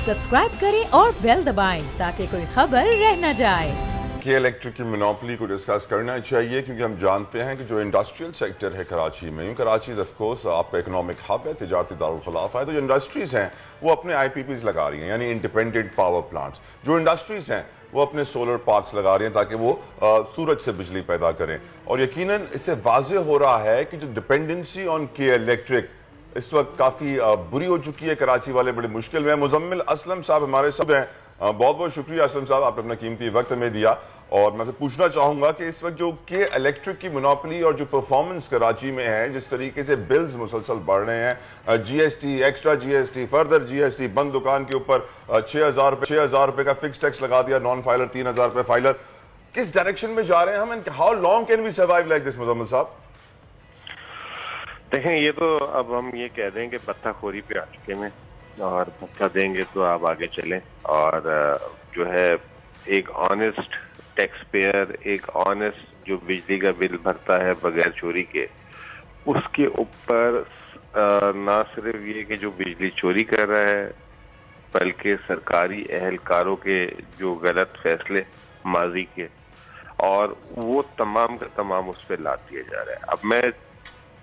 Subscribe करें और bell दबाएं ताकि कोई खबर रह न जाए। के इलेक्ट्रिक की मोनोपोली को डिस्कस करना चाहिए क्योंकि हम जानते हैं कि जो इंडस्ट्रियल सेक्टर है कराची में, कराची ऑफ कोर्स आपका इकोनॉमिक हब है, तिजारती दारुल-खिलाफ है, तो जो इंडस्ट्रीज़ हैं वो अपने IPPs लगा रही हैं, यानी इंडिपेंडेंट पावर प्लांट्स। जो इंडस्ट्रीज़ हैं वो अपने सोलर पार्क्स लगा रही हैं ताकि वो सूरज से बिजली पैदा करें। और यकीनन इससे वाज़ेह हो रहा है कि जो डिपेंडेंसी ऑन के इलेक्ट्रिक इस वक्त काफ़ी बुरी हो चुकी है। कराची वाले बड़े मुश्किल में। मुजम्मिल असलम साहब हमारे साथ हैं। बहुत बहुत शुक्रिया असलम साहब, आपने अपना कीमती वक्त हमें दिया। और मैं पूछना चाहूँगा कि इस वक्त जो के इलेक्ट्रिक की मोनोपोली और जो परफॉर्मेंस कराची में है, जिस तरीके से बिल्स मुसलसल बढ़ रहे हैं, GST, extra GST, further GST, बंद दुकान के ऊपर 6,000 रुपये का फिक्स टैक्स लगा दिया, नॉन फाइलर 3,000 रुपये फाइलर, किस डायरेक्शन में जा रहे हैं हम? How long can we survive like this Muzammil sahab? देखें, ये तो अब हम ये कह दें कि पत्ताखोरी पे आ चुके हैं और पत्ता देंगे तो आप आगे चलें। और जो है एक ऑनेस्ट टैक्स पेयर, एक ऑनेस्ट जो बिजली का बिल भरता है बगैर चोरी के, उसके ऊपर ना सिर्फ ये कि जो बिजली चोरी कर रहा है बल्कि सरकारी एहलकारों के जो गलत फैसले माजी के, और वो तमाम का तमाम उस पर लाद दिया जा रहा है। अब मैं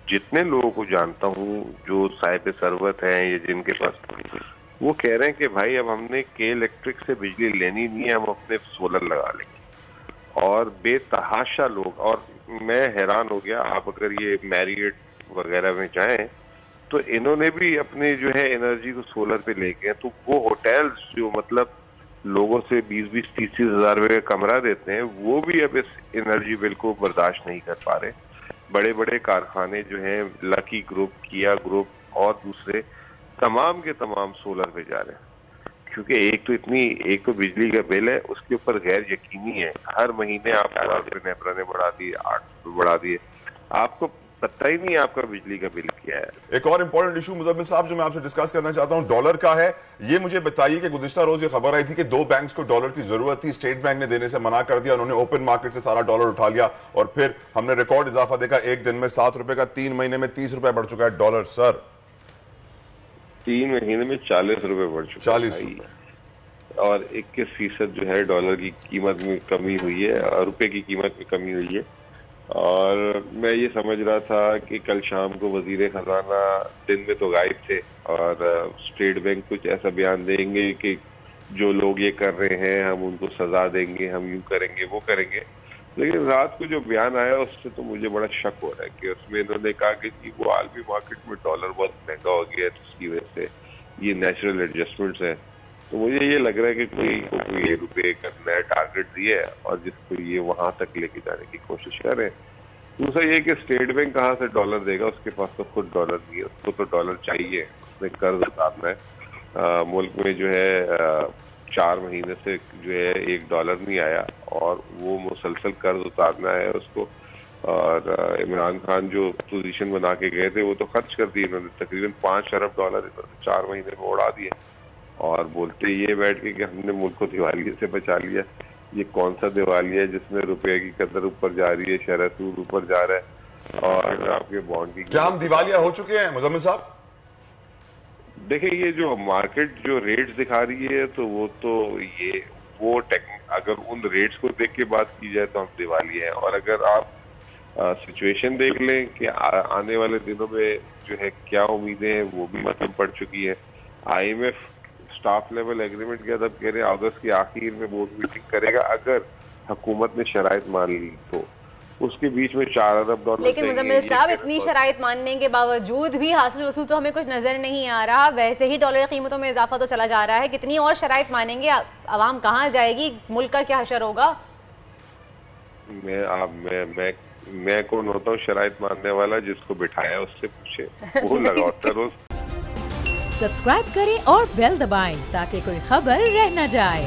जितने लोगों को जानता हूँ जो साहिब सरवत हैं या जिनके पास, वो कह रहे हैं कि भाई अब हमने के इलेक्ट्रिक से बिजली लेनी नहीं है, हम अपने सोलर लगा लेंगे। और बेतहाशा लोग, और मैं हैरान हो गया, आप अगर ये मैरियट वगैरह में जाएं तो इन्होंने भी अपने जो है एनर्जी को सोलर पे लेके हैं। तो वो होटल्स जो मतलब लोगों से 20-30 हज़ार रुपये का कमरा देते हैं, वो भी अब इस एनर्जी बिल को बर्दाश्त नहीं कर पा रहे। बड़े बड़े कारखाने जो हैं, लकी ग्रुप, किया ग्रुप और दूसरे, तमाम के तमाम सोलर पे जा रहे हैं। क्योंकि एक तो बिजली का बिल है, उसके ऊपर गैर यकीनी है। हर महीने आप नेपरा ने बढ़ा दिए, 8 बढ़ा दिए, आपको पता ही नहीं आपका बिजली का बिल क्या है। एक और इंपॉर्टेंट इशू मुजम्मिल साहब जो मैं आपसे डिस्कस करना चाहता हूं, डॉलर का है। ये मुझे बताइए कि गुज़िश्ता रोज ये खबर आई थी कि 2 बैंक्स को डॉलर की जरूरत थी, स्टेट बैंक ने देने से मना कर दिया, उन्होंने ओपन मार्केट से सारा डॉलर उठा लिया और फिर हमने रिकॉर्ड इजाफा देखा, एक दिन में 7 रुपए का, 3 महीने में 30 रुपए बढ़ चुका है डॉलर। सर 3 महीने में 40 रुपए बढ़ चुका है, 40 रुपए, और 21% जो है डॉलर की कीमत में कमी हुई है, रुपए की कीमत में कमी हुई है। और मैं ये समझ रहा था कि कल शाम को वजीर खजाना दिन में तो गायब थे और स्टेट बैंक कुछ ऐसा बयान देंगे कि जो लोग ये कर रहे हैं हम उनको सजा देंगे, हम यूं करेंगे वो करेंगे। लेकिन रात को जो बयान आया उससे तो मुझे बड़ा शक हो रहा है कि उसमें इन्होंने कहा कि वो आलमी मार्केट में डॉलर बहुत महंगा हो गया है, तो उसकी वजह से ये नेचुरल एडजस्टमेंट्स है। तो मुझे ये लग रहा है कि कोई रुपए का नया टारगेट दिया है और जिसको ये वहां तक लेके जाने की कोशिश कर रहे हैं। दूसरा ये कि स्टेट बैंक कहाँ से डॉलर देगा, उसके पास तो खुद डॉलर नहीं है, उसको तो डॉलर चाहिए, उसने कर्ज उतारना है। मुल्क में जो है 4 महीने से जो है $1 नहीं आया और वो मुसलसल कर्ज उतारना है उसको। और इमरान खान जो पोजीशन बना के गए थे वो तो खर्च कर दिए इन्होंने, तकरीबन $5 अरब इन्होंने 4 महीने में उड़ा दिए। और बोलते ये बैठ के कि हमने मुल्क को दिवालिये से बचा लिया। ये कौन सा दिवालिया है जिसमें रुपए की कदर ऊपर जा रही है, शरह सूद ऊपर जा रहा है, और आपके बॉन्ड की, क्या हम दिवालिया हो चुके हैं मुजम्मिल साहब? देखिए, ये जो मार्केट जो रेट्स दिखा रही है तो वो अगर उन रेट्स को देख के बात की जाए तो हम दिवालिया हैं। और अगर आप सिचुएशन देख लें कि आने वाले दिनों में जो है क्या उम्मीदें हैं, वो भी मतलब पड़ चुकी है। IMF स्टाफ लेवल एग्रीमेंट के तब कह रहे हैं अगस्त के आखिर में बोर्ड मीटिंग करेगा, अगर हुकूमत ने शराइत मान ली तो उसके बीच में $4 अरब। लेकिन मुजम्मिल साहब, इतनी शराइत मानने के बावजूद भी हासिल वसूल तो हमें कुछ नजर नहीं आ रहा। वैसे ही डॉलर की कीमतों में इजाफा तो चला जा रहा है, कितनी और शराइत मानेंगे? आवाम कहाँ जाएगी? मुल्क का क्या हशर होगा? मैं कौन होता हूँ शराइत मानने वाला? जिसको बिठाया उससे पूछे, वो लगाता रोज। सब्सक्राइब करें और बेल दबाएं ताकि कोई खबर रह न जाए।